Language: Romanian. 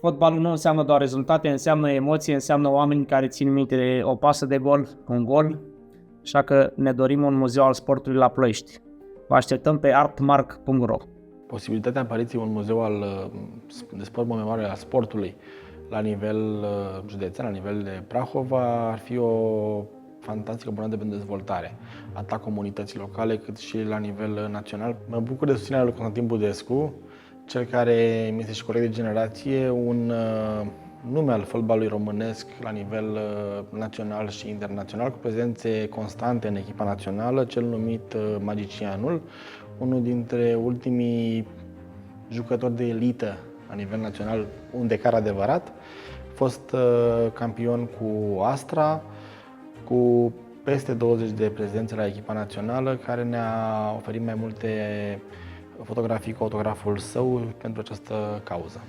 fotbalul nu înseamnă doar rezultate, înseamnă emoție, înseamnă oameni care țin minte o pasă de gol, un gol, așa că ne dorim un muzeu al sportului la Ploiești. Vă așteptăm pe artmark.ro. Posibilitatea apariției un muzeu de sport memorial al sportului la nivel județean, la nivel de Prahova, ar fi o fantastică bunătate pentru dezvoltare, atât a comunității locale cât și la nivel național. Mă bucur de susținerea lui Constantin Budescu, cel care mi este și coleg de generație, un nume al fotbalului românesc la nivel național și internațional, cu prezențe constante în echipa națională, cel numit Magicianul, unul dintre ultimii jucători de elită la nivel național, un decar adevărat, fost campion cu Astra, cu peste 20 de prezențe la echipa națională, care ne-a oferit mai multe fotografii cu autograful său pentru această cauză.